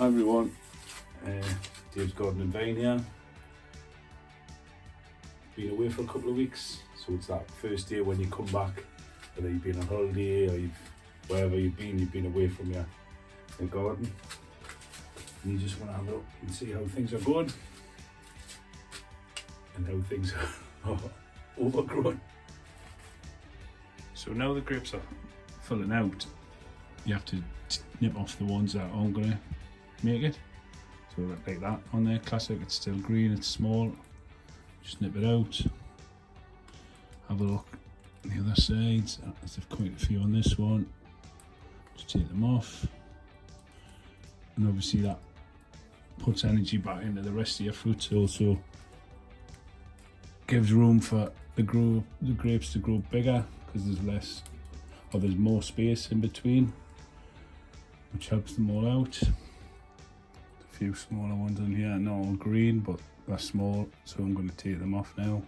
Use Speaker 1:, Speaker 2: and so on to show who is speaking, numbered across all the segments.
Speaker 1: Hi everyone, Dave's Garden and Vine here. Been away for a couple of weeks, so it's that first day when you come back, whether you've been on holiday or wherever you've been away from your garden. And you just want to have a look and see how things are going and how things are overgrown. So now the grapes are filling out, you have to nip off the ones that aren't going to make it. So like that on there, classic, it's still green, it's small. Just nip it out. Have a look on the other sides. There's quite a few on this one. Just take them off. And obviously that puts energy back into the rest of your fruits. It also gives room for the grapes to grow bigger because there's more space in between, which helps them all out. A few smaller ones on here, not all green, but they're small, so I'm going to take them off now.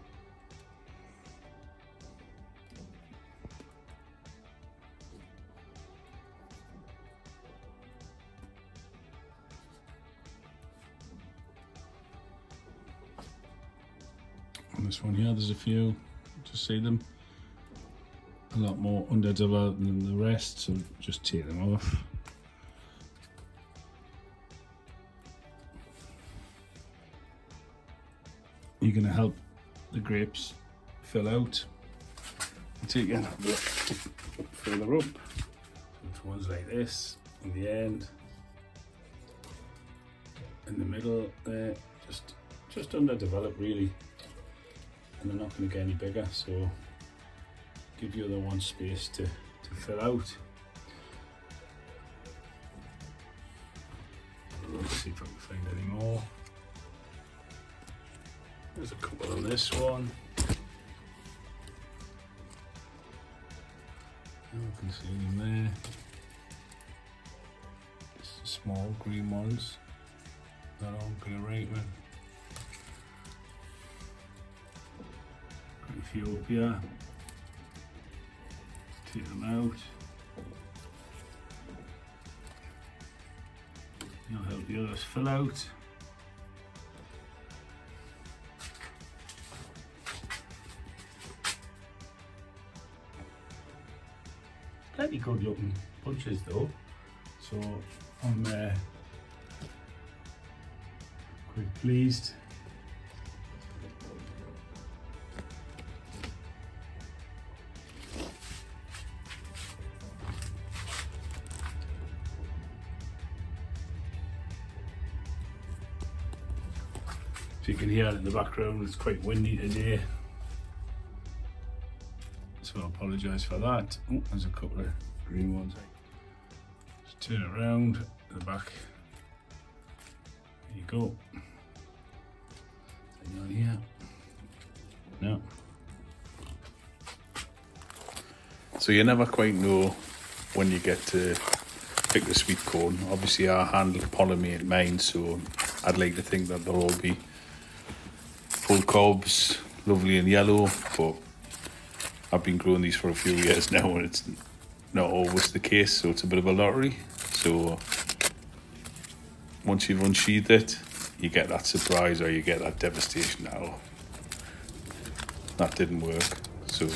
Speaker 1: On this one here, there's a few, just see them, a lot more underdeveloped than the rest, so just take them off. You're going to help the grapes fill out. Take it further up. Which ones like this, in the end, in the middle there, just underdeveloped really, and they're not going to get any bigger. So give the other one space to fill out. Let's see if I can find any more. There's a couple on this one. You can see them there. Just small green ones that aren't going to ripen. Quite a few up here. Take them out. You'll help the others fill out. Plenty good looking bunches though, so I'm quite pleased. If you can hear it in the background, it's quite windy today. So I apologise for that. Oh, there's a couple of green ones. Just turn it around to the back. There you go. Anything on here? No. So you never quite know when you get to pick the sweet corn. Obviously I handle pollinate mine, so I'd like to think that they'll all be full cobs, lovely and yellow, but I've been growing these for a few years now and it's not always the case, so it's a bit of a lottery. So once you've unsheathed it, you get that surprise or you get that devastation that, oh, that didn't work. So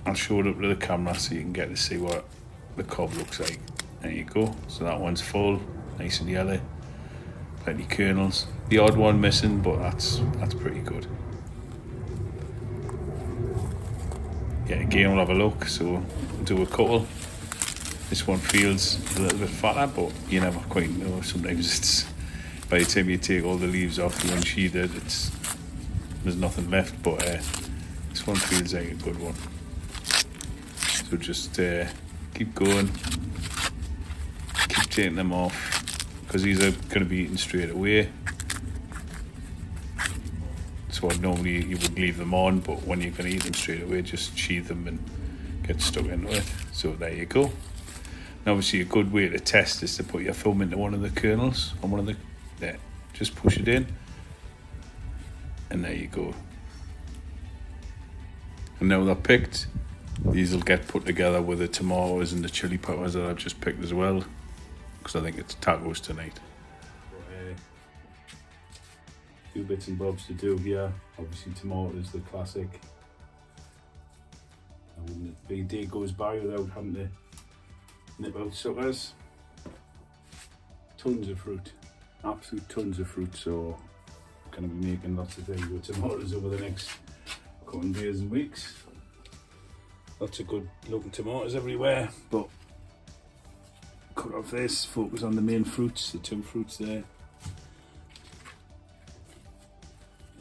Speaker 1: I'll show it up to the camera so you can get to see what the cob looks like. There you go. So that one's full, nice and yellow, plenty kernels. The odd one missing, but that's pretty good. Yeah, again we'll have a look, so we'll do a couple. This one feels a little bit fatter, but you never quite know. Sometimes it's, by the time you take all the leaves off, you unsheathe it, there's nothing left, but this one feels like a good one. So just keep going, keep taking them off, because these are going to be eaten straight away. So normally you would leave them on, but when you're going to eat them straight away, just sheathe them and get stuck into it. So there you go. And obviously a good way to test is to put your thumb into one of the kernels, on one of the, there, just push it in, and there you go. And now they're picked, These will get put together with the tomatoes and the chili peppers that I've just picked as well, because I think it's tacos tonight. A few bits and bobs to do here. Obviously tomatoes, the classic. And the day goes by without having to nip out suckers. Tons of fruit, absolute tons of fruit, so I'm going to be making lots of things with tomatoes over the next couple of days and weeks. Lots of good looking tomatoes everywhere, but cut off this, focus on the main fruits, the two fruits there.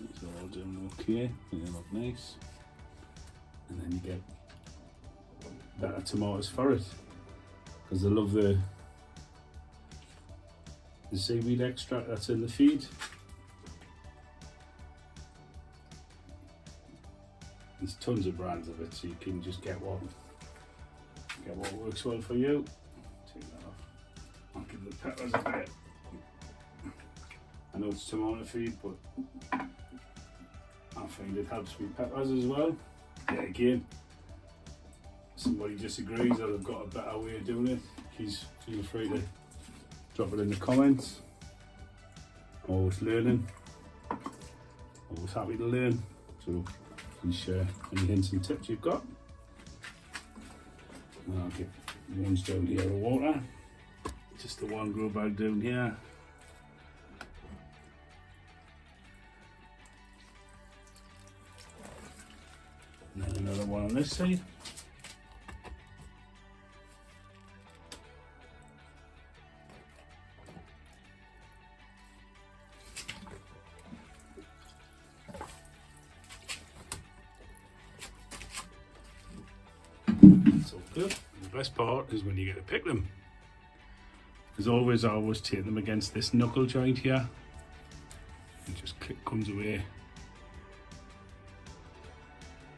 Speaker 1: It's all doing okay, they look nice. And then you get better tomatoes for it, because I love the seaweed extract that's in the feed. There's tons of brands of it, so you can just get what works well for you. Take that off. I'll give the peppers a bit. I know it's tomato feed, but I find it helps with peppers as well. Yeah, again, somebody disagrees or they've got a better way of doing it, please feel free to drop it in the comments. Always learning, always happy to learn, so please share any hints and tips you've got. And I'll get the ones down here of water, just the one grow bag down here. And then another one on this side. It's all good. The best part is when you get to pick them. As always, I always take them against this knuckle joint here. It just comes away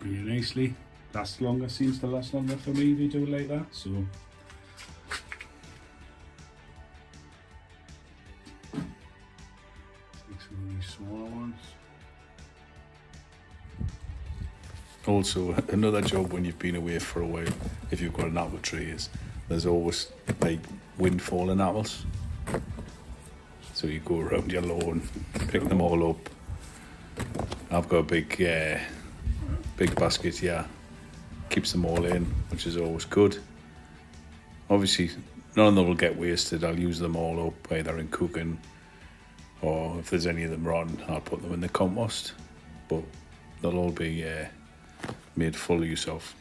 Speaker 1: really nicely. Lasts longer, seems to last longer for me if you do it like that. So take some of these smaller ones. Also, another job when you've been away for a while, if you've got an apple tree, is there's always like wind falling apples. So you go around your lawn, pick them all up. I've got a big basket here, keeps them all in, which is always good. Obviously, none of them will get wasted. I'll use them all up, either in cooking, or if there's any of them rotten, I'll put them in the compost. But they'll all be made full use of.